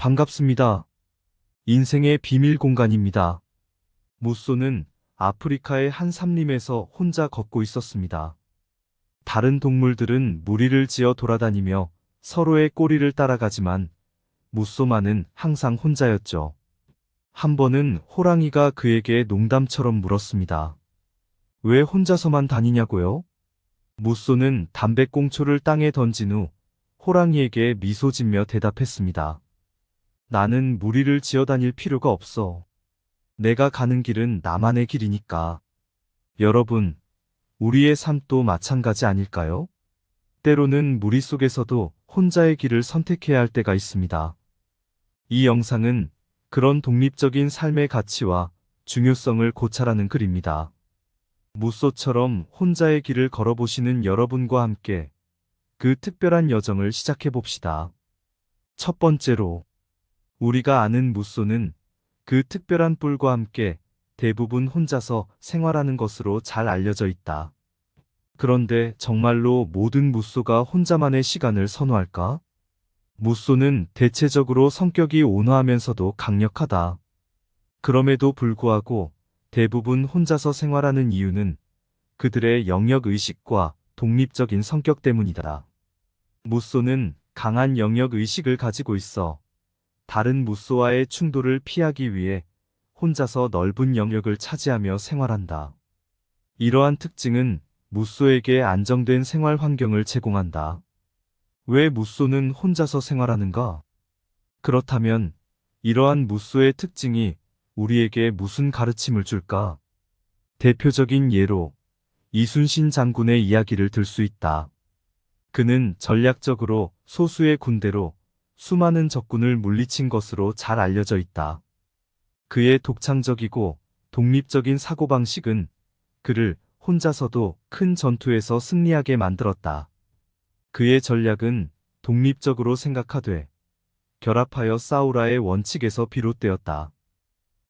반갑습니다. 인생의 비밀 공간입니다. 무쏘는 아프리카의 한 산림에서 혼자 걷고 있었습니다. 다른 동물들은 무리를 지어 돌아다니며 서로의 꼬리를 따라가지만 무쏘만은 항상 혼자였죠. 한 번은 호랑이가 그에게 농담처럼 물었습니다. 왜 혼자서만 다니냐고요? 무쏘는 담배꽁초를 땅에 던진 후 호랑이에게 미소 짓며 대답했습니다. 나는 무리를 지어 다닐 필요가 없어. 내가 가는 길은 나만의 길이니까. 여러분, 우리의 삶도 마찬가지 아닐까요? 때로는 무리 속에서도 혼자의 길을 선택해야 할 때가 있습니다. 이 영상은 그런 독립적인 삶의 가치와 중요성을 고찰하는 글입니다. 무쏘처럼 혼자의 길을 걸어보시는 여러분과 함께 그 특별한 여정을 시작해 봅시다. 첫 번째로, 우리가 아는 무쏘는 그 특별한 뿔과 함께 대부분 혼자서 생활하는 것으로 잘 알려져 있다. 그런데 정말로 모든 무쏘가 혼자만의 시간을 선호할까? 무쏘는 대체적으로 성격이 온화하면서도 강력하다. 그럼에도 불구하고 대부분 혼자서 생활하는 이유는 그들의 영역의식과 독립적인 성격 때문이다. 무쏘는 강한 영역의식을 가지고 있어 다른 무쏘와의 충돌을 피하기 위해 혼자서 넓은 영역을 차지하며 생활한다. 이러한 특징은 무쏘에게 안정된 생활 환경을 제공한다. 왜 무쏘는 혼자서 생활하는가? 그렇다면 이러한 무쏘의 특징이 우리에게 무슨 가르침을 줄까? 대표적인 예로 이순신 장군의 이야기를 들 수 있다. 그는 전략적으로 소수의 군대로 수많은 적군을 물리친 것으로 잘 알려져 있다. 그의 독창적이고 독립적인 사고방식은 그를 혼자서도 큰 전투에서 승리하게 만들었다. 그의 전략은 독립적으로 생각하되 결합하여 싸우라의 원칙에서 비롯되었다.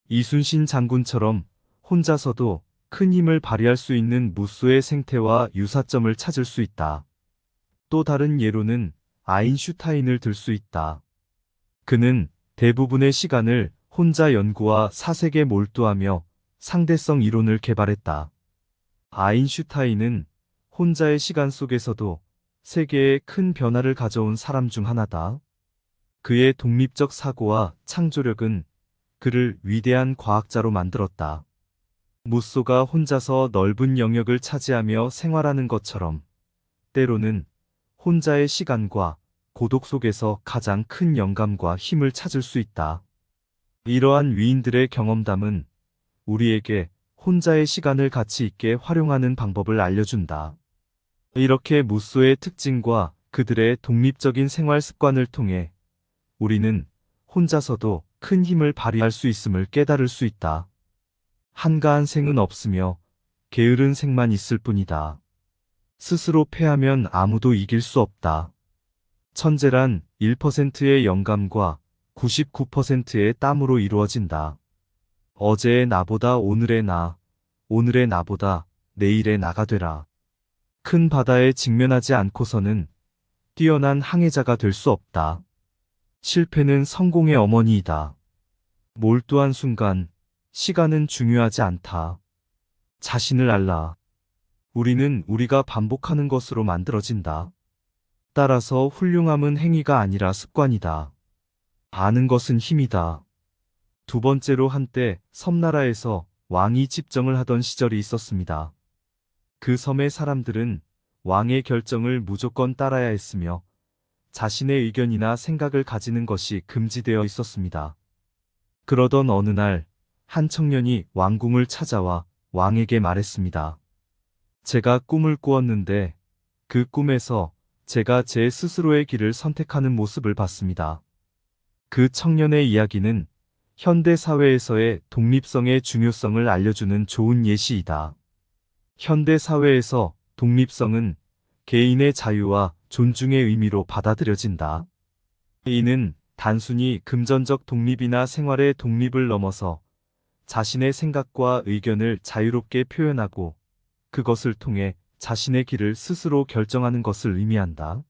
이순신 장군처럼 혼자서도 큰 힘을 발휘할 수 있는 무쏘의 생태와 유사점을 찾을 수 있다. 또 다른 예로는 아인슈타인을 들 수 있다. 그는 대부분의 시간을 혼자 연구와 사색에 몰두하며 상대성 이론을 개발했다. 아인슈타인은 혼자의 시간 속에서도 세계에 큰 변화를 가져온 사람 중 하나다. 그의 독립적 사고와 창조력은 그를 위대한 과학자로 만들었다. 무쏘가 혼자서 넓은 영역을 차지하며 생활하는 것처럼 때로는 혼자의 시간과 고독 속에서 가장 큰 영감과 힘을 찾을 수 있다. 이러한 위인들의 경험담은 우리에게 혼자의 시간을 가치 있게 활용하는 방법을 알려준다. 이렇게 무쏘의 특징과 그들의 독립적인 생활 습관을 통해 우리는 혼자서도 큰 힘을 발휘할 수 있음을 깨달을 수 있다. 한가한 생은 없으며 게으른 생만 있을 뿐이다. 스스로 패하면 아무도 이길 수 없다. 천재란 1%의 영감과 99%의 땀으로 이루어진다. 어제의 나보다 오늘의 나, 오늘의 나보다 내일의 나가 되라. 큰 바다에 직면하지 않고서는 뛰어난 항해자가 될 수 없다. 실패는 성공의 어머니이다. 몰두한 순간, 시간은 중요하지 않다. 자신을 알라. 우리는 우리가 반복하는 것으로 만들어진다. 따라서 훌륭함은 행위가 아니라 습관이다. 아는 것은 힘이다. 두 번째로 한때 섬나라에서 왕이 집정을 하던 시절이 있었습니다. 그 섬의 사람들은 왕의 결정을 무조건 따라야 했으며 자신의 의견이나 생각을 가지는 것이 금지되어 있었습니다. 그러던 어느 날 한 청년이 왕궁을 찾아와 왕에게 말했습니다. 제가 꿈을 꾸었는데 그 꿈에서 제가 제 스스로의 길을 선택하는 모습을 봤습니다. 그 청년의 이야기는 현대 사회에서의 독립성의 중요성을 알려주는 좋은 예시이다. 현대 사회에서 독립성은 개인의 자유와 존중의 의미로 받아들여진다. 이는 단순히 금전적 독립이나 생활의 독립을 넘어서 자신의 생각과 의견을 자유롭게 표현하고 그것을 통해 자신의 길을 스스로 결정하는 것을 의미한다.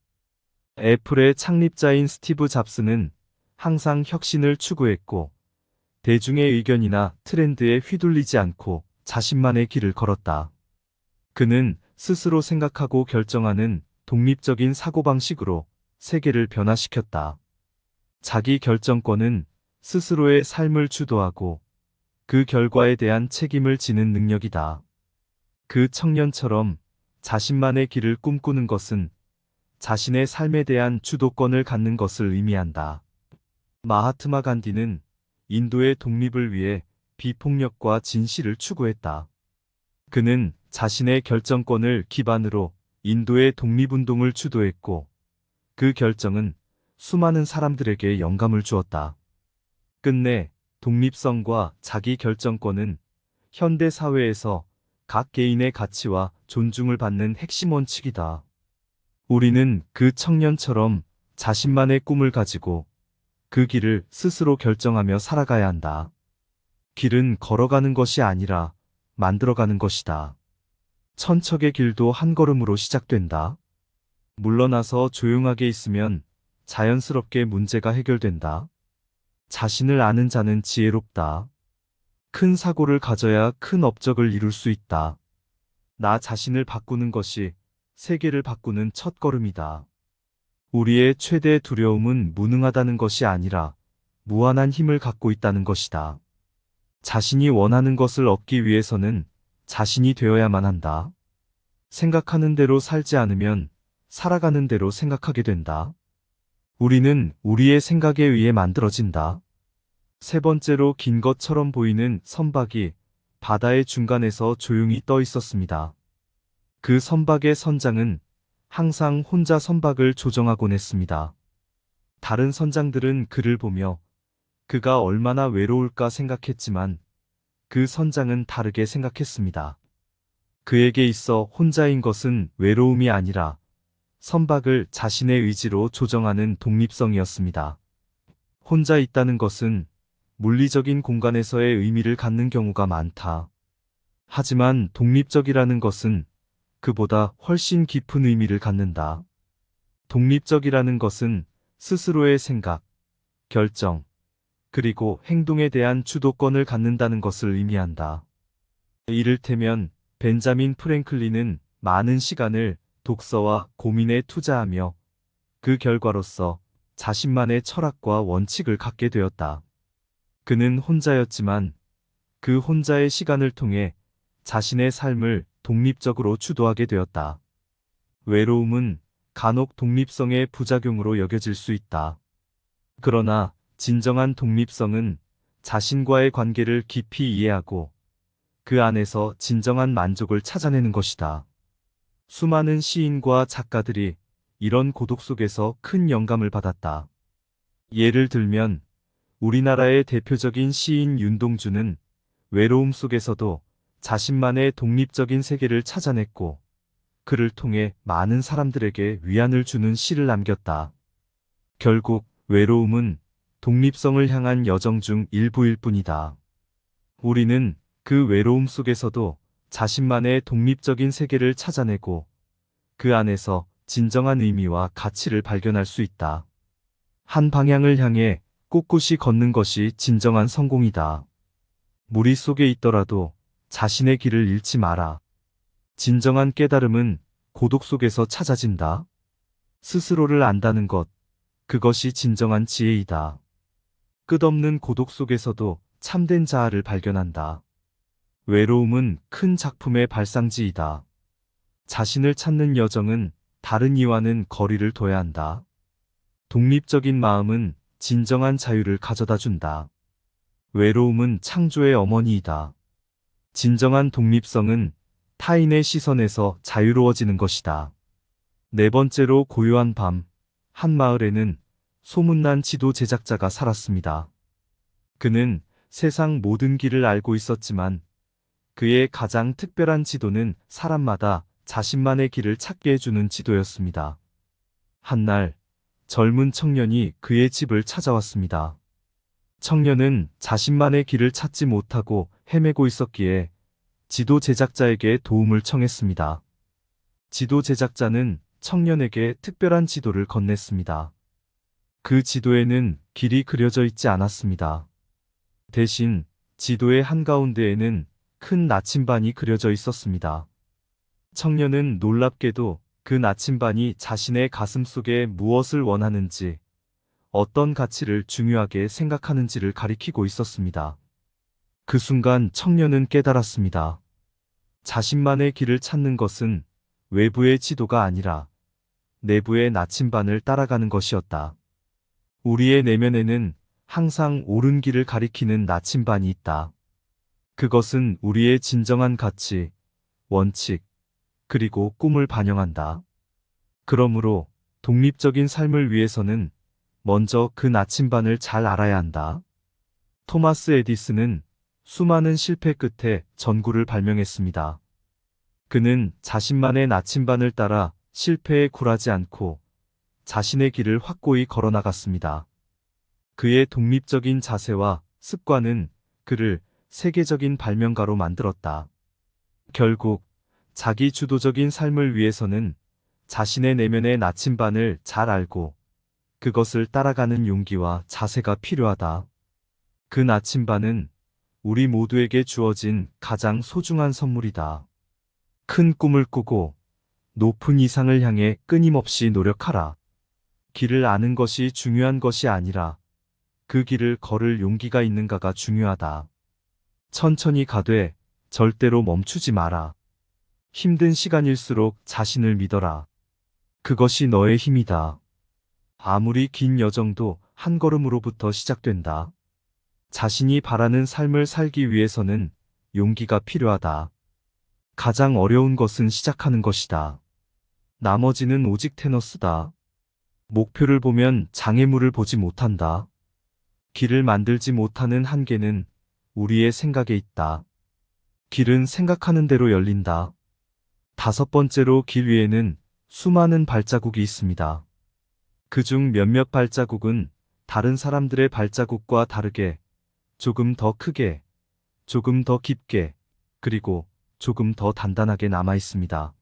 애플의 창립자인 스티브 잡스는 항상 혁신을 추구했고 대중의 의견이나 트렌드에 휘둘리지 않고 자신만의 길을 걸었다. 그는 스스로 생각하고 결정하는 독립적인 사고방식으로 세계를 변화시켰다. 자기 결정권은 스스로의 삶을 주도하고 그 결과에 대한 책임을 지는 능력이다. 그 청년처럼 자신만의 길을 꿈꾸는 것은 자신의 삶에 대한 주도권을 갖는 것을 의미한다. 마하트마 간디는 인도의 독립을 위해 비폭력과 진실을 추구했다. 그는 자신의 결정권을 기반으로 인도의 독립운동을 주도했고 그 결정은 수많은 사람들에게 영감을 주었다. 끝내 독립성과 자기 결정권은 현대 사회에서 각 개인의 가치와 존중을 받는 핵심 원칙이다. 우리는 그 청년처럼 자신만의 꿈을 가지고 그 길을 스스로 결정하며 살아가야 한다. 길은 걸어가는 것이 아니라 만들어가는 것이다. 천척의 길도 한 걸음으로 시작된다. 물러나서 조용하게 있으면 자연스럽게 문제가 해결된다. 자신을 아는 자는 지혜롭다. 큰 사고를 가져야 큰 업적을 이룰 수 있다. 나 자신을 바꾸는 것이 세계를 바꾸는 첫걸음이다. 우리의 최대 두려움은 무능하다는 것이 아니라 무한한 힘을 갖고 있다는 것이다. 자신이 원하는 것을 얻기 위해서는 자신이 되어야만 한다. 생각하는 대로 살지 않으면 살아가는 대로 생각하게 된다. 우리는 우리의 생각에 의해 만들어진다. 세 번째로 긴 것처럼 보이는 선박이 바다의 중간에서 조용히 떠 있었습니다. 그 선박의 선장은 항상 혼자 선박을 조정하곤 했습니다. 다른 선장들은 그를 보며 그가 얼마나 외로울까 생각했지만 그 선장은 다르게 생각했습니다. 그에게 있어 혼자인 것은 외로움이 아니라 선박을 자신의 의지로 조정하는 독립성이었습니다. 혼자 있다는 것은 물리적인 공간에서의 의미를 갖는 경우가 많다. 하지만 독립적이라는 것은 그보다 훨씬 깊은 의미를 갖는다. 독립적이라는 것은 스스로의 생각, 결정, 그리고 행동에 대한 주도권을 갖는다는 것을 의미한다. 이를테면 벤자민 프랭클린은 많은 시간을 독서와 고민에 투자하며 그 결과로서 자신만의 철학과 원칙을 갖게 되었다. 그는 혼자였지만 그 혼자의 시간을 통해 자신의 삶을 독립적으로 주도하게 되었다. 외로움은 간혹 독립성의 부작용으로 여겨질 수 있다. 그러나 진정한 독립성은 자신과의 관계를 깊이 이해하고 그 안에서 진정한 만족을 찾아내는 것이다. 수많은 시인과 작가들이 이런 고독 속에서 큰 영감을 받았다. 예를 들면 우리나라의 대표적인 시인 윤동주는 외로움 속에서도 자신만의 독립적인 세계를 찾아냈고 그를 통해 많은 사람들에게 위안을 주는 시를 남겼다. 결국 외로움은 독립성을 향한 여정 중 일부일 뿐이다. 우리는 그 외로움 속에서도 자신만의 독립적인 세계를 찾아내고 그 안에서 진정한 의미와 가치를 발견할 수 있다. 한 방향을 향해 꼿꼿이 걷는 것이 진정한 성공이다. 무리 속에 있더라도 자신의 길을 잃지 마라. 진정한 깨달음은 고독 속에서 찾아진다. 스스로를 안다는 것, 그것이 진정한 지혜이다. 끝없는 고독 속에서도 참된 자아를 발견한다. 외로움은 큰 작품의 발상지이다. 자신을 찾는 여정은 다른 이와는 거리를 둬야 한다. 독립적인 마음은 진정한 자유를 가져다 준다. 외로움은 창조의 어머니이다. 진정한 독립성은 타인의 시선에서 자유로워지는 것이다. 네 번째로 고요한 밤, 한 마을에는 소문난 지도 제작자가 살았습니다. 그는 세상 모든 길을 알고 있었지만 그의 가장 특별한 지도는 사람마다 자신만의 길을 찾게 해주는 지도였습니다. 한날 젊은 청년이 그의 집을 찾아왔습니다. 청년은 자신만의 길을 찾지 못하고 헤매고 있었기에 지도 제작자에게 도움을 청했습니다. 지도 제작자는 청년에게 특별한 지도를 건넸습니다. 그 지도에는 길이 그려져 있지 않았습니다. 대신 지도의 한가운데에는 큰 나침반이 그려져 있었습니다. 청년은 놀랍게도 그 나침반이 자신의 가슴 속에 무엇을 원하는지, 어떤 가치를 중요하게 생각하는지를 가리키고 있었습니다. 그 순간 청년은 깨달았습니다. 자신만의 길을 찾는 것은 외부의 지도가 아니라 내부의 나침반을 따라가는 것이었다. 우리의 내면에는 항상 옳은 길을 가리키는 나침반이 있다. 그것은 우리의 진정한 가치, 원칙, 그리고 꿈을 반영한다. 그러므로 독립적인 삶을 위해서는 먼저 그 나침반을 잘 알아야 한다. 토마스 에디슨은 수많은 실패 끝에 전구를 발명했습니다. 그는 자신만의 나침반을 따라 실패에 굴하지 않고 자신의 길을 확고히 걸어나갔습니다. 그의 독립적인 자세와 습관은 그를 세계적인 발명가로 만들었다. 결국 자기 주도적인 삶을 위해서는 자신의 내면의 나침반을 잘 알고 그것을 따라가는 용기와 자세가 필요하다. 그 나침반은 우리 모두에게 주어진 가장 소중한 선물이다. 큰 꿈을 꾸고 높은 이상을 향해 끊임없이 노력하라. 길을 아는 것이 중요한 것이 아니라 그 길을 걸을 용기가 있는가가 중요하다. 천천히 가되 절대로 멈추지 마라. 힘든 시간일수록 자신을 믿어라. 그것이 너의 힘이다. 아무리 긴 여정도 한 걸음으로부터 시작된다. 자신이 바라는 삶을 살기 위해서는 용기가 필요하다. 가장 어려운 것은 시작하는 것이다. 나머지는 오직 테너스다. 목표를 보면 장애물을 보지 못한다. 길을 만들지 못하는 한계는 우리의 생각에 있다. 길은 생각하는 대로 열린다. 5번째로 길 위에는 수많은 발자국이 있습니다. 그중 몇몇 발자국은 다른 사람들의 발자국과 다르게 조금 더 크게, 조금 더 깊게, 그리고 조금 더 단단하게 남아 있습니다.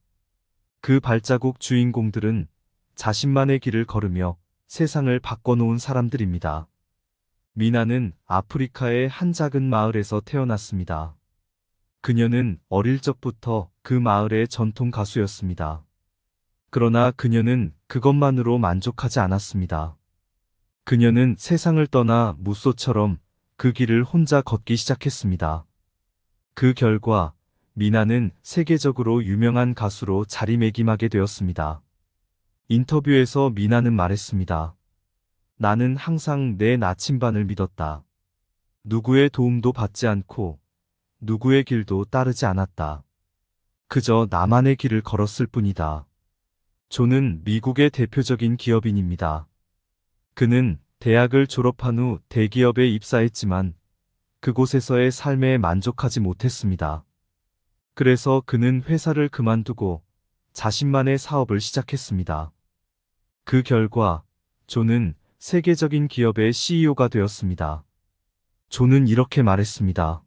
그 발자국 주인공들은 자신만의 길을 걸으며 세상을 바꿔놓은 사람들입니다. 미나는 아프리카의 한 작은 마을에서 태어났습니다. 그녀는 어릴 적부터 그 마을의 전통 가수였습니다. 그러나 그녀는 그것만으로 만족하지 않았습니다. 그녀는 세상을 떠나 무소처럼 그 길을 혼자 걷기 시작했습니다. 그 결과 미나는 세계적으로 유명한 가수로 자리매김하게 되었습니다. 인터뷰에서 미나는 말했습니다. 나는 항상 내 나침반을 믿었다. 누구의 도움도 받지 않고 누구의 길도 따르지 않았다. 그저 나만의 길을 걸었을 뿐이다. 존은 미국의 대표적인 기업인입니다. 그는 대학을 졸업한 후 대기업에 입사했지만 그곳에서의 삶에 만족하지 못했습니다. 그래서 그는 회사를 그만두고 자신만의 사업을 시작했습니다. 그 결과 존은 세계적인 기업의 CEO가 되었습니다. 존은 이렇게 말했습니다.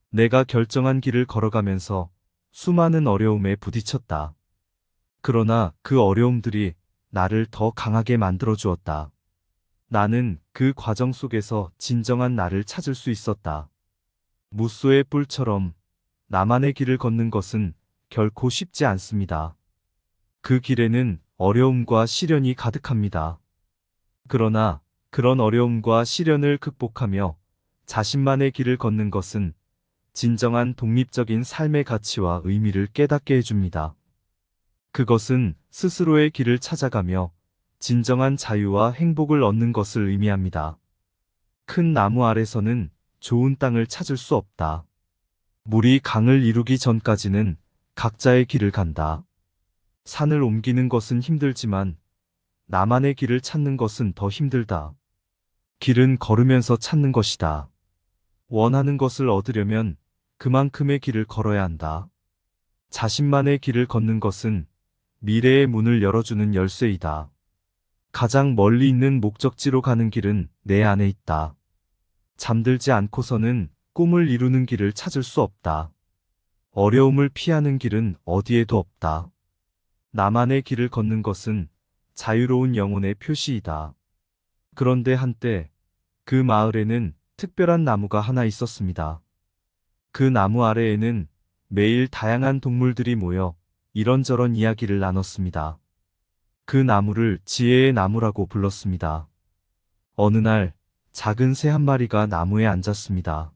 내가 결정한 길을 걸어가면서 수많은 어려움에 부딪혔다. 그러나 그 어려움들이 나를 더 강하게 만들어 주었다. 나는 그 과정 속에서 진정한 나를 찾을 수 있었다. 무쏘의 뿔처럼 나만의 길을 걷는 것은 결코 쉽지 않습니다. 그 길에는 어려움과 시련이 가득합니다. 그러나 그런 어려움과 시련을 극복하며 자신만의 길을 걷는 것은 진정한 독립적인 삶의 가치와 의미를 깨닫게 해줍니다. 그것은 스스로의 길을 찾아가며 진정한 자유와 행복을 얻는 것을 의미합니다. 큰 나무 아래서는 좋은 땅을 찾을 수 없다. 물이 강을 이루기 전까지는 각자의 길을 간다. 산을 옮기는 것은 힘들지만 나만의 길을 찾는 것은 더 힘들다. 길은 걸으면서 찾는 것이다. 원하는 것을 얻으려면 그만큼의 길을 걸어야 한다. 자신만의 길을 걷는 것은 미래의 문을 열어주는 열쇠이다. 가장 멀리 있는 목적지로 가는 길은 내 안에 있다. 잠들지 않고서는 꿈을 이루는 길을 찾을 수 없다. 어려움을 피하는 길은 어디에도 없다. 나만의 길을 걷는 것은 자유로운 영혼의 표시이다. 그런데 한때 그 마을에는 특별한 나무가 하나 있었습니다. 그 나무 아래에는 매일 다양한 동물들이 모여 이런저런 이야기를 나눴습니다. 그 나무를 지혜의 나무라고 불렀습니다. 어느 날 작은 새 한 마리가 나무에 앉았습니다.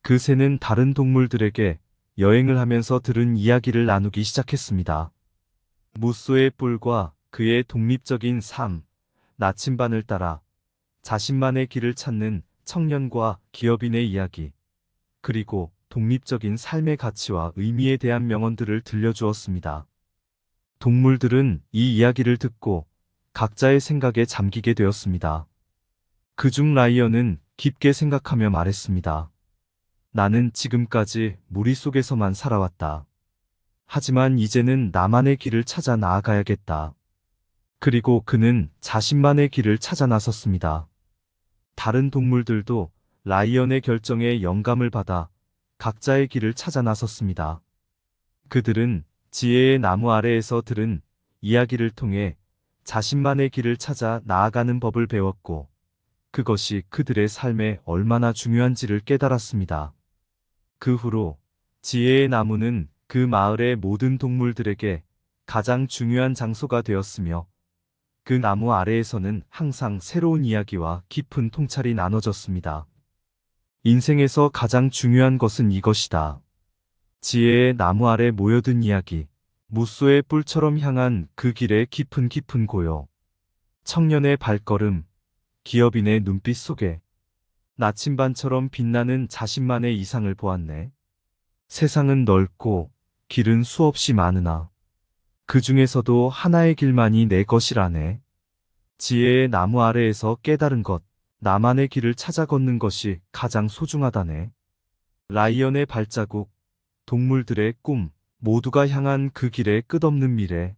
그 새는 다른 동물들에게 여행을 하면서 들은 이야기를 나누기 시작했습니다. 무쏘의 뿔과 그의 독립적인 삶, 나침반을 따라 자신만의 길을 찾는 청년과 기업인의 이야기, 그리고 독립적인 삶의 가치와 의미에 대한 명언들을 들려주었습니다. 동물들은 이 이야기를 듣고 각자의 생각에 잠기게 되었습니다. 그중 라이언은 깊게 생각하며 말했습니다. 나는 지금까지 무리 속에서만 살아왔다. 하지만 이제는 나만의 길을 찾아 나아가야겠다. 그리고 그는 자신만의 길을 찾아 나섰습니다. 다른 동물들도 라이언의 결정에 영감을 받아 각자의 길을 찾아 나섰습니다. 그들은 지혜의 나무 아래에서 들은 이야기를 통해 자신만의 길을 찾아 나아가는 법을 배웠고, 그것이 그들의 삶에 얼마나 중요한지를 깨달았습니다. 그 후로 지혜의 나무는 그 마을의 모든 동물들에게 가장 중요한 장소가 되었으며, 그 나무 아래에서는 항상 새로운 이야기와 깊은 통찰이 나눠졌습니다. 인생에서 가장 중요한 것은 이것이다. 지혜의 나무 아래 모여든 이야기, 무쏘의 뿔처럼 향한 그 길의 깊은 고요. 청년의 발걸음, 기업인의 눈빛 속에 나침반처럼 빛나는 자신만의 이상을 보았네. 세상은 넓고 길은 수없이 많으나 그 중에서도 하나의 길만이 내 것이라네. 지혜의 나무 아래에서 깨달은 것, 나만의 길을 찾아 걷는 것이 가장 소중하다네. 라이언의 발자국, 동물들의 꿈, 모두가 향한 그 길의 끝없는 미래.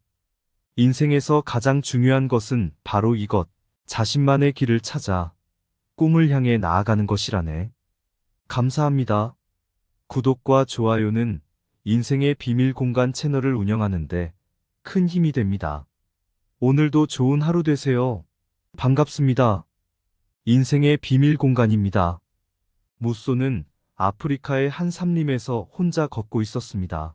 인생에서 가장 중요한 것은 바로 이것, 자신만의 길을 찾아 꿈을 향해 나아가는 것이라네. 감사합니다. 구독과 좋아요는 인생의 비밀 공간 채널을 운영하는데 큰 힘이 됩니다. 오늘도 좋은 하루 되세요. 반갑습니다. 인생의 비밀 공간입니다. 무쏘는 아프리카의 한 삼림에서 혼자 걷고 있었습니다.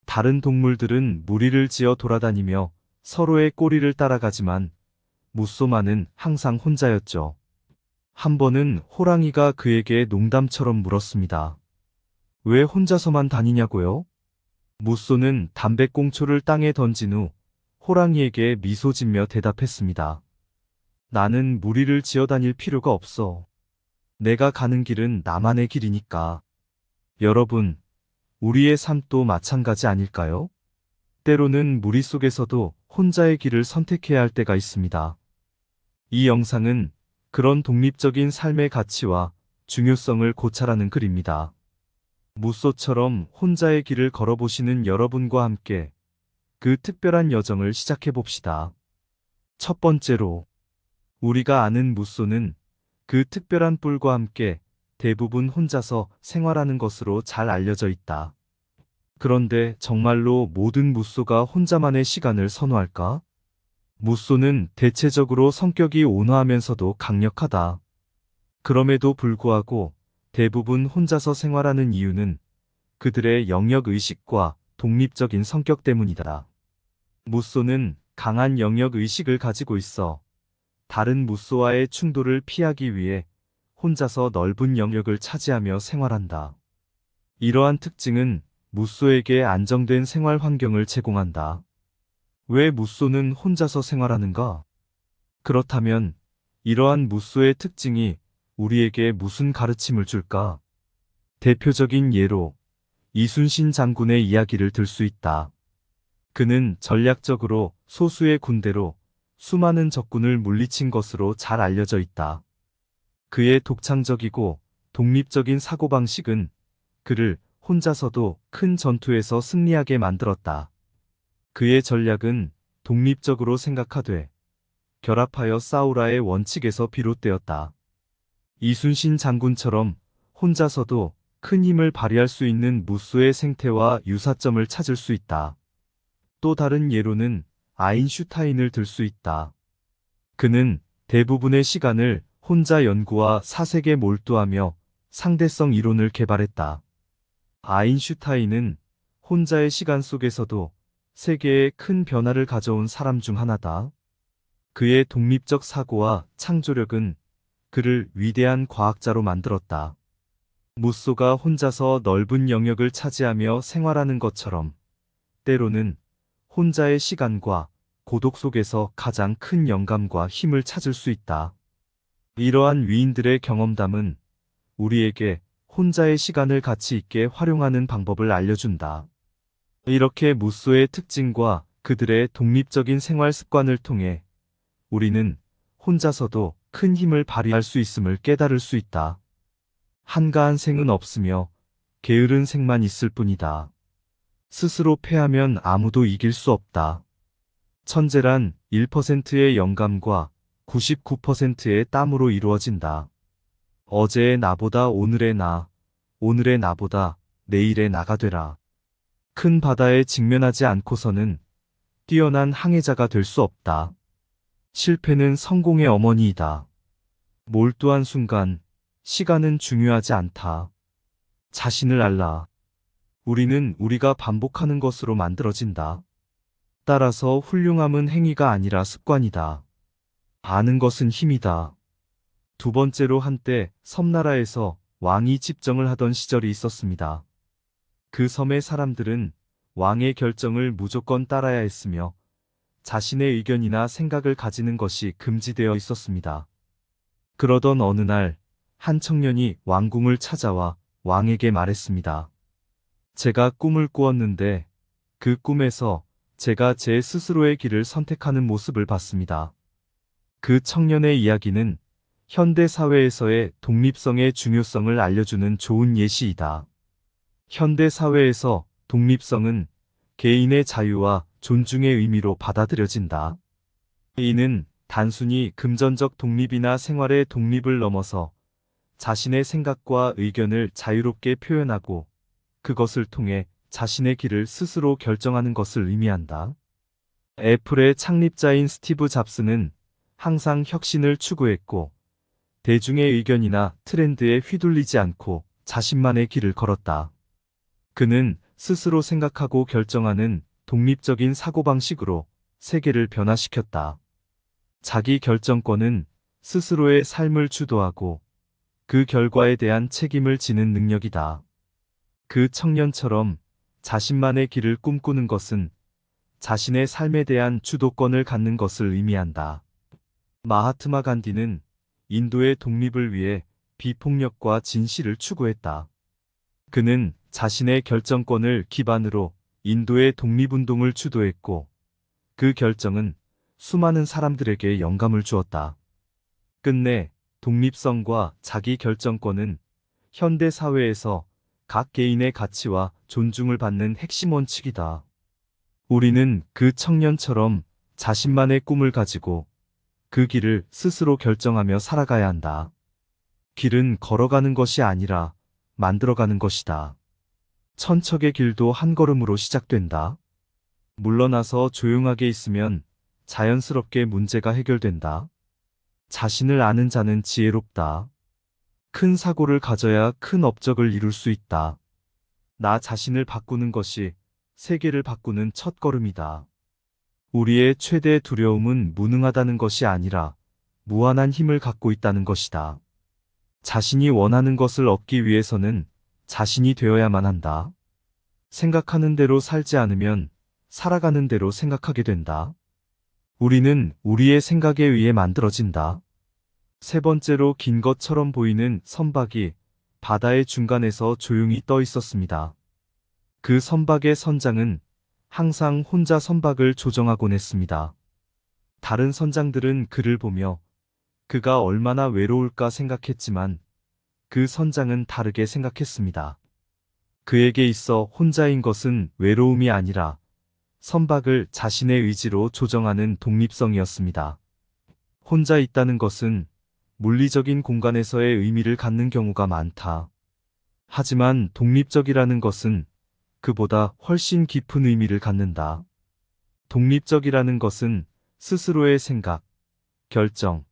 다른 동물들은 무리를 지어 돌아다니며 서로의 꼬리를 따라가지만 무쏘만은 항상 혼자였죠. 한 번은 호랑이가 그에게 농담처럼 물었습니다. 왜 혼자서만 다니냐고요? 무쏘는 담배꽁초를 땅에 던진 후 호랑이에게 미소 짓며 대답했습니다. 나는 무리를 지어 다닐 필요가 없어. 내가 가는 길은 나만의 길이니까. 여러분, 우리의 삶도 마찬가지 아닐까요? 때로는 무리 속에서도 혼자의 길을 선택해야 할 때가 있습니다. 이 영상은 그런 독립적인 삶의 가치와 중요성을 고찰하는 글입니다. 무쏘처럼 혼자의 길을 걸어보시는 여러분과 함께 그 특별한 여정을 시작해 봅시다. 첫 번째로, 우리가 아는 무쏘는 그 특별한 뿔과 함께 대부분 혼자서 생활하는 것으로 잘 알려져 있다. 그런데 정말로 모든 무쏘가 혼자만의 시간을 선호할까? 무쏘는 대체적으로 성격이 온화하면서도 강력하다. 그럼에도 불구하고 대부분 혼자서 생활하는 이유는 그들의 영역의식과 독립적인 성격 때문이다. 무쏘는 강한 영역의식을 가지고 있어 다른 무쏘와의 충돌을 피하기 위해 혼자서 넓은 영역을 차지하며 생활한다. 이러한 특징은 무쏘에게 안정된 생활 환경을 제공한다. 왜 무쏘는 혼자서 생활하는가? 그렇다면 이러한 무쏘의 특징이 우리에게 무슨 가르침을 줄까? 대표적인 예로 이순신 장군의 이야기를 들 수 있다. 그는 전략적으로 소수의 군대로 수많은 적군을 물리친 것으로 잘 알려져 있다. 그의 독창적이고 독립적인 사고방식은 그를 혼자서도 큰 전투에서 승리하게 만들었다. 그의 전략은 독립적으로 생각하되 결합하여 싸우라의 원칙에서 비롯되었다. 이순신 장군처럼 혼자서도 큰 힘을 발휘할 수 있는 무쏘의 생태와 유사점을 찾을 수 있다. 또 다른 예로는 아인슈타인을 들 수 있다. 그는 대부분의 시간을 혼자 연구와 사색에 몰두하며 상대성 이론을 개발했다. 아인슈타인은 혼자의 시간 속에서도 세계에 큰 변화를 가져온 사람 중 하나다. 그의 독립적 사고와 창조력은 그를 위대한 과학자로 만들었다. 무쏘가 혼자서 넓은 영역을 차지하며 생활하는 것처럼 때로는 혼자의 시간과 고독 속에서 가장 큰 영감과 힘을 찾을 수 있다. 이러한 위인들의 경험담은 우리에게 혼자의 시간을 가치 있게 활용하는 방법을 알려준다. 이렇게 무쏘의 특징과 그들의 독립적인 생활 습관을 통해 우리는 혼자서도 큰 힘을 발휘할 수 있음을 깨달을 수 있다. 한가한 생은 없으며 게으른 생만 있을 뿐이다. 스스로 패하면 아무도 이길 수 없다. 천재란 1%의 영감과 99%의 땀으로 이루어진다. 어제의 나보다 오늘의 나, 오늘의 나보다 내일의 나가 되라. 큰 바다에 직면하지 않고서는 뛰어난 항해자가 될 수 없다. 실패는 성공의 어머니이다. 몰두한 순간, 시간은 중요하지 않다. 자신을 알라. 우리는 우리가 반복하는 것으로 만들어진다. 따라서 훌륭함은 행위가 아니라 습관이다. 아는 것은 힘이다. 두 번째로 한때 섬나라에서 왕이 집정을 하던 시절이 있었습니다. 그 섬의 사람들은 왕의 결정을 무조건 따라야 했으며 자신의 의견이나 생각을 가지는 것이 금지되어 있었습니다. 그러던 어느 날 한 청년이 왕궁을 찾아와 왕에게 말했습니다. 제가 꿈을 꾸었는데 그 꿈에서 제가 제 스스로의 길을 선택하는 모습을 봤습니다. 그 청년의 이야기는 현대 사회에서의 독립성의 중요성을 알려주는 좋은 예시이다. 현대 사회에서 독립성은 개인의 자유와 존중의 의미로 받아들여진다. 이는 단순히 금전적 독립이나 생활의 독립을 넘어서 자신의 생각과 의견을 자유롭게 표현하고 그것을 통해 자신의 길을 스스로 결정하는 것을 의미한다. 애플의 창립자인 스티브 잡스는 항상 혁신을 추구했고 대중의 의견이나 트렌드에 휘둘리지 않고 자신만의 길을 걸었다. 그는 스스로 생각하고 결정하는 독립적인 사고방식으로 세계를 변화시켰다. 자기 결정권은 스스로의 삶을 주도하고 그 결과에 대한 책임을 지는 능력이다. 그 청년처럼 자신만의 길을 꿈꾸는 것은 자신의 삶에 대한 주도권을 갖는 것을 의미한다. 마하트마 간디는 인도의 독립을 위해 비폭력과 진실을 추구했다. 그는 자신의 결정권을 기반으로 인도의 독립운동을 주도했고 그 결정은 수많은 사람들에게 영감을 주었다. 끝내 독립성과 자기 결정권은 현대 사회에서 각 개인의 가치와 존중을 받는 핵심 원칙이다. 우리는 그 청년처럼 자신만의 꿈을 가지고 그 길을 스스로 결정하며 살아가야 한다. 길은 걸어가는 것이 아니라 만들어가는 것이다. 천척의 길도 한 걸음으로 시작된다. 물러나서 조용하게 있으면 자연스럽게 문제가 해결된다. 자신을 아는 자는 지혜롭다. 큰 사고를 가져야 큰 업적을 이룰 수 있다. 나 자신을 바꾸는 것이 세계를 바꾸는 첫 걸음이다. 우리의 최대 두려움은 무능하다는 것이 아니라 무한한 힘을 갖고 있다는 것이다. 자신이 원하는 것을 얻기 위해서는 자신이 되어야만 한다. 생각하는 대로 살지 않으면 살아가는 대로 생각하게 된다. 우리는 우리의 생각에 의해 만들어진다. 세 번째로 긴 것처럼 보이는 선박이 바다의 중간에서 조용히 떠 있었습니다. 그 선박의 선장은 항상 혼자 선박을 조정하곤 했습니다. 다른 선장들은 그를 보며 그가 얼마나 외로울까 생각했지만 그 선장은 다르게 생각했습니다. 그에게 있어 혼자인 것은 외로움이 아니라 선박을 자신의 의지로 조정하는 독립성이었습니다. 혼자 있다는 것은 물리적인 공간에서의 의미를 갖는 경우가 많다. 하지만 독립적이라는 것은 그보다 훨씬 깊은 의미를 갖는다. 독립적이라는 것은 스스로의 생각, 결정,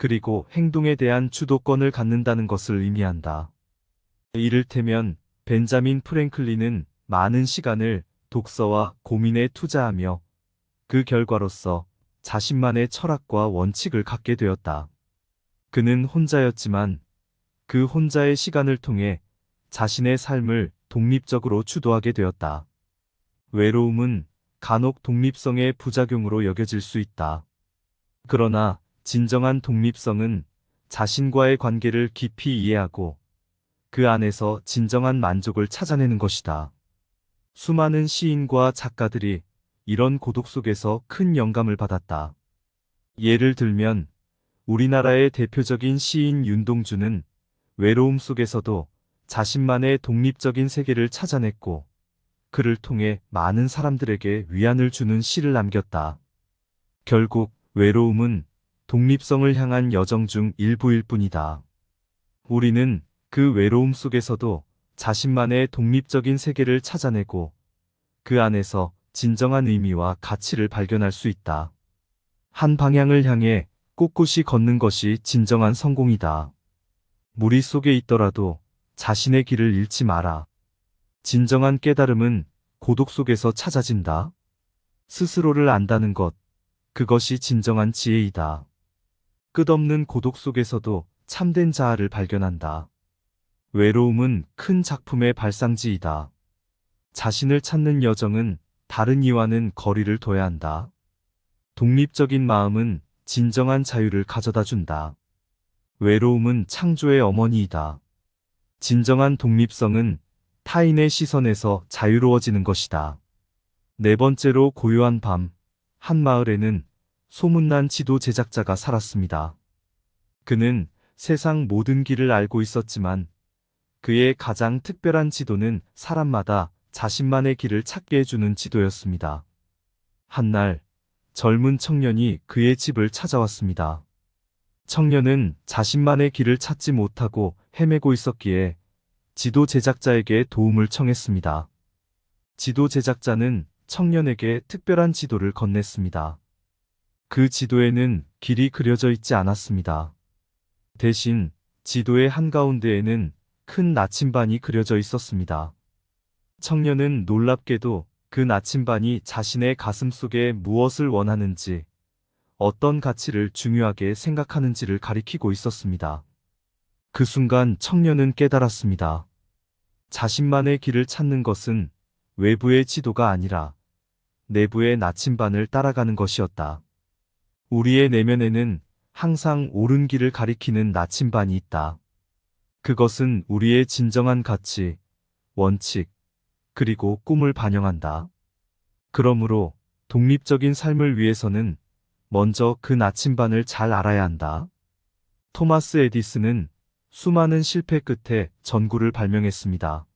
그리고 행동에 대한 주도권을 갖는다는 것을 의미한다. 이를테면 벤자민 프랭클린은 많은 시간을 독서와 고민에 투자하며 그 결과로서 자신만의 철학과 원칙을 갖게 되었다. 그는 혼자였지만 그 혼자의 시간을 통해 자신의 삶을 독립적으로 주도하게 되었다. 외로움은 간혹 독립성의 부작용으로 여겨질 수 있다. 그러나 진정한 독립성은 자신과의 관계를 깊이 이해하고 그 안에서 진정한 만족을 찾아내는 것이다. 수많은 시인과 작가들이 이런 고독 속에서 큰 영감을 받았다. 예를 들면 우리나라의 대표적인 시인 윤동주는 외로움 속에서도 자신만의 독립적인 세계를 찾아냈고 그를 통해 많은 사람들에게 위안을 주는 시를 남겼다. 결국 외로움은 독립성을 향한 여정 중 일부일 뿐이다. 우리는 그 외로움 속에서도 자신만의 독립적인 세계를 찾아내고 그 안에서 진정한 의미와 가치를 발견할 수 있다. 한 방향을 향해 꼿꼿이 걷는 것이 진정한 성공이다. 무리 속에 있더라도 자신의 길을 잃지 마라. 진정한 깨달음은 고독 속에서 찾아진다. 스스로를 안다는 것, 그것이 진정한 지혜이다. 끝없는 고독 속에서도 참된 자아를 발견한다. 외로움은 큰 작품의 발상지이다. 자신을 찾는 여정은 다른 이와는 거리를 둬야 한다. 독립적인 마음은 진정한 자유를 가져다 준다. 외로움은 창조의 어머니이다. 진정한 독립성은 타인의 시선에서 자유로워지는 것이다. 네 번째로 고요한 밤, 한 마을에는 소문난 지도 제작자가 살았습니다. 그는 세상 모든 길을 알고 있었지만 그의 가장 특별한 지도는 사람마다 자신만의 길을 찾게 해주는 지도였습니다. 한날 젊은 청년이 그의 집을 찾아왔습니다. 청년은 자신만의 길을 찾지 못하고 헤매고 있었기에 지도 제작자에게 도움을 청했습니다. 지도 제작자는 청년에게 특별한 지도를 건넸습니다. 그 지도에는 길이 그려져 있지 않았습니다. 대신 지도의 한가운데에는 큰 나침반이 그려져 있었습니다. 청년은 놀랍게도 그 나침반이 자신의 가슴 속에 무엇을 원하는지, 어떤 가치를 중요하게 생각하는지를 가리키고 있었습니다. 그 순간 청년은 깨달았습니다. 자신만의 길을 찾는 것은 외부의 지도가 아니라 내부의 나침반을 따라가는 것이었다. 우리의 내면에는 항상 옳은 길을 가리키는 나침반이 있다. 그것은 우리의 진정한 가치, 원칙, 그리고 꿈을 반영한다. 그러므로 독립적인 삶을 위해서는 먼저 그 나침반을 잘 알아야 한다. 토마스 에디슨은 수많은 실패 끝에 전구를 발명했습니다.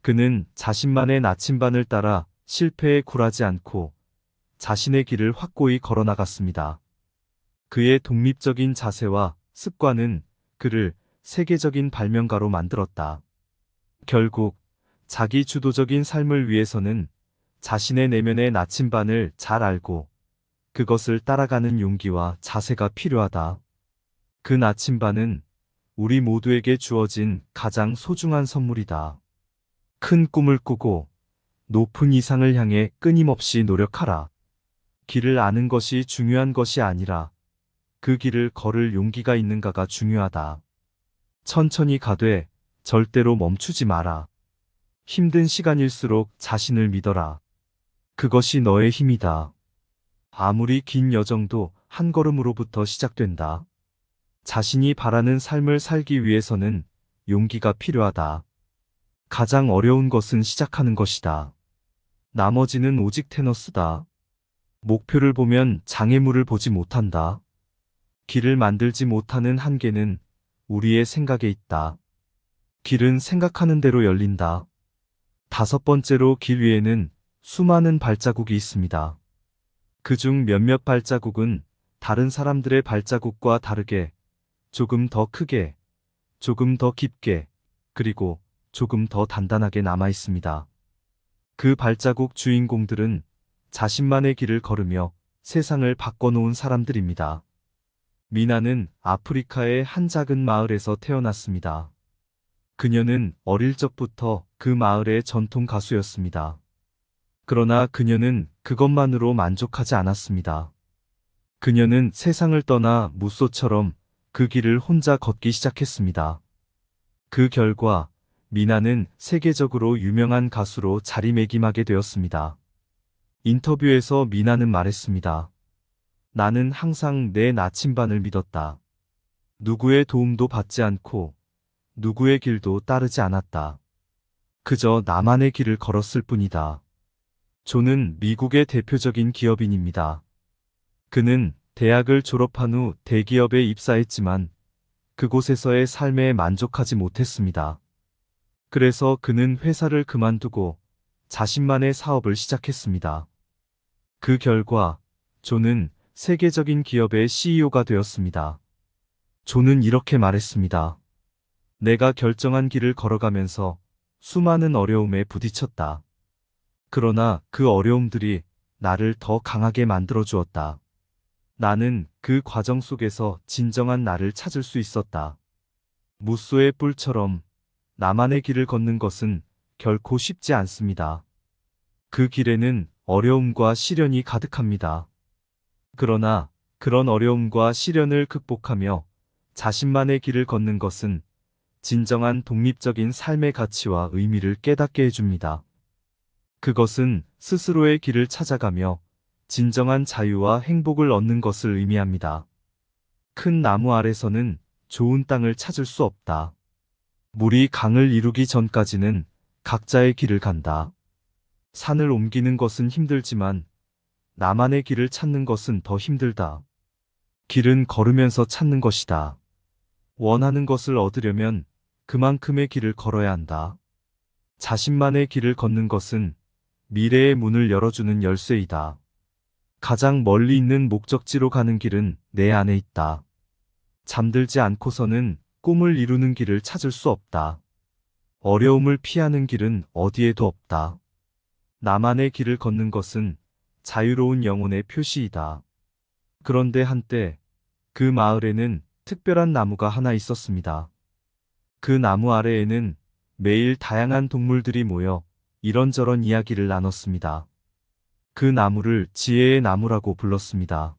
그는 자신만의 나침반을 따라 실패에 굴하지 않고 자신의 길을 확고히 걸어나갔습니다. 그의 독립적인 자세와 습관은 그를 세계적인 발명가로 만들었다. 결국 자기 주도적인 삶을 위해서는 자신의 내면의 나침반을 잘 알고 그것을 따라가는 용기와 자세가 필요하다. 그 나침반은 우리 모두에게 주어진 가장 소중한 선물이다. 큰 꿈을 꾸고 높은 이상을 향해 끊임없이 노력하라. 길을 아는 것이 중요한 것이 아니라 그 길을 걸을 용기가 있는가가 중요하다. 천천히 가되 절대로 멈추지 마라. 힘든 시간일수록 자신을 믿어라. 그것이 너의 힘이다. 아무리 긴 여정도 한 걸음으로부터 시작된다. 자신이 바라는 삶을 살기 위해서는 용기가 필요하다. 가장 어려운 것은 시작하는 것이다. 나머지는 오직 테너스다. 목표를 보면 장애물을 보지 못한다. 길을 만들지 못하는 한계는 우리의 생각에 있다. 길은 생각하는 대로 열린다. 다섯 번째로 길 위에는 수많은 발자국이 있습니다. 그중 몇몇 발자국은 다른 사람들의 발자국과 다르게 조금 더 크게, 조금 더 깊게, 그리고 조금 더 단단하게 남아 있습니다. 그 발자국 주인공들은 자신만의 길을 걸으며 세상을 바꿔놓은 사람들입니다. 미나는 아프리카의 한 작은 마을에서 태어났습니다. 그녀는 어릴 적부터 그 마을의 전통 가수였습니다. 그러나 그녀는 그것만으로 만족하지 않았습니다. 그녀는 세상을 떠나 무소처럼 그 길을 혼자 걷기 시작했습니다. 그 결과 미나는 세계적으로 유명한 가수로 자리매김하게 되었습니다. 인터뷰에서 미나는 말했습니다. 나는 항상 내 나침반을 믿었다. 누구의 도움도 받지 않고 누구의 길도 따르지 않았다. 그저 나만의 길을 걸었을 뿐이다. 존은 미국의 대표적인 기업인입니다. 그는 대학을 졸업한 후 대기업에 입사했지만 그곳에서의 삶에 만족하지 못했습니다. 그래서 그는 회사를 그만두고 자신만의 사업을 시작했습니다. 그 결과 존은 세계적인 기업의 CEO가 되었습니다. 존은 이렇게 말했습니다. 내가 결정한 길을 걸어가면서 수많은 어려움에 부딪혔다. 그러나 그 어려움들이 나를 더 강하게 만들어 주었다. 나는 그 과정 속에서 진정한 나를 찾을 수 있었다. 무쏘의 뿔처럼 나만의 길을 걷는 것은 결코 쉽지 않습니다. 그 길에는 어려움과 시련이 가득합니다. 그러나 그런 어려움과 시련을 극복하며 자신만의 길을 걷는 것은 진정한 독립적인 삶의 가치와 의미를 깨닫게 해줍니다. 그것은 스스로의 길을 찾아가며 진정한 자유와 행복을 얻는 것을 의미합니다. 큰 나무 아래서는 좋은 땅을 찾을 수 없다. 물이 강을 이루기 전까지는 각자의 길을 간다. 산을 옮기는 것은 힘들지만 나만의 길을 찾는 것은 더 힘들다. 길은 걸으면서 찾는 것이다. 원하는 것을 얻으려면 그만큼의 길을 걸어야 한다. 자신만의 길을 걷는 것은 미래의 문을 열어주는 열쇠이다. 가장 멀리 있는 목적지로 가는 길은 내 안에 있다. 잠들지 않고서는 꿈을 이루는 길을 찾을 수 없다. 어려움을 피하는 길은 어디에도 없다. 나만의 길을 걷는 것은 자유로운 영혼의 표시이다. 그런데 한때 그 마을에는 특별한 나무가 하나 있었습니다. 그 나무 아래에는 매일 다양한 동물들이 모여 이런저런 이야기를 나눴습니다. 그 나무를 지혜의 나무라고 불렀습니다.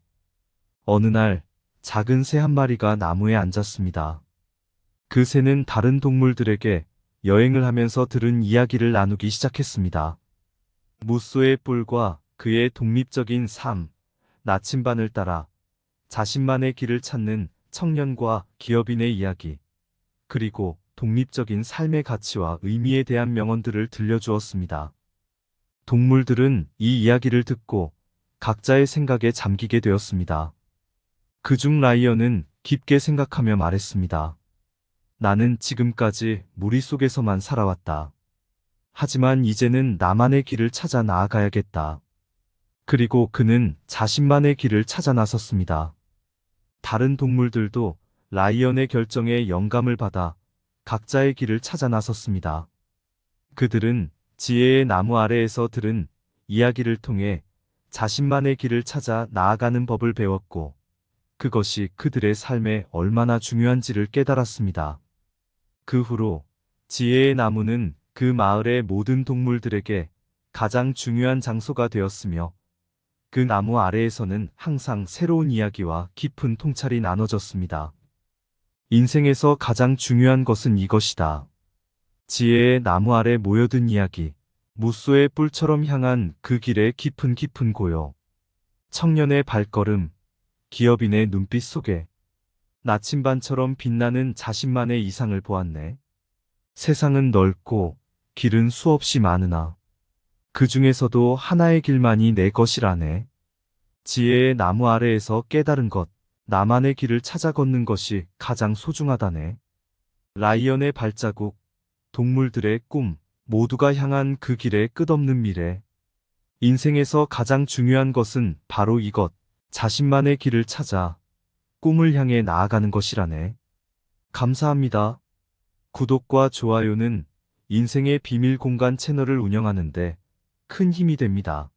어느 날 작은 새 한 마리가 나무에 앉았습니다. 그 새는 다른 동물들에게 여행을 하면서 들은 이야기를 나누기 시작했습니다. 무쏘의 뿔과 그의 독립적인 삶, 나침반을 따라 자신만의 길을 찾는 청년과 기업인의 이야기, 그리고 독립적인 삶의 가치와 의미에 대한 명언들을 들려주었습니다. 동물들은 이 이야기를 듣고 각자의 생각에 잠기게 되었습니다. 그중 라이언은 깊게 생각하며 말했습니다. 나는 지금까지 무리 속에서만 살아왔다. 하지만 이제는 나만의 길을 찾아 나아가야겠다. 그리고 그는 자신만의 길을 찾아 나섰습니다. 다른 동물들도 라이언의 결정에 영감을 받아 각자의 길을 찾아 나섰습니다. 그들은 지혜의 나무 아래에서 들은 이야기를 통해 자신만의 길을 찾아 나아가는 법을 배웠고, 그것이 그들의 삶에 얼마나 중요한지를 깨달았습니다. 그 후로 지혜의 나무는 그 마을의 모든 동물들에게 가장 중요한 장소가 되었으며, 그 나무 아래에서는 항상 새로운 이야기와 깊은 통찰이 나눠졌습니다. 인생에서 가장 중요한 것은 이것이다. 지혜의 나무 아래 모여든 이야기, 무쏘의 뿔처럼 향한 그 길의 깊은 고요. 청년의 발걸음, 기업인의 눈빛 속에 나침반처럼 빛나는 자신만의 이상을 보았네. 세상은 넓고 길은 수없이 많으나 그 중에서도 하나의 길만이 내 것이라네. 지혜의 나무 아래에서 깨달은 것, 나만의 길을 찾아 걷는 것이 가장 소중하다네. 라이언의 발자국, 동물들의 꿈, 모두가 향한 그 길의 끝없는 미래. 인생에서 가장 중요한 것은 바로 이것, 자신만의 길을 찾아 꿈을 향해 나아가는 것이라네. 감사합니다. 구독과 좋아요는 인생의 비밀 공간 채널을 운영하는데 큰 힘이 됩니다.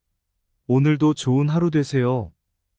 오늘도 좋은 하루 되세요.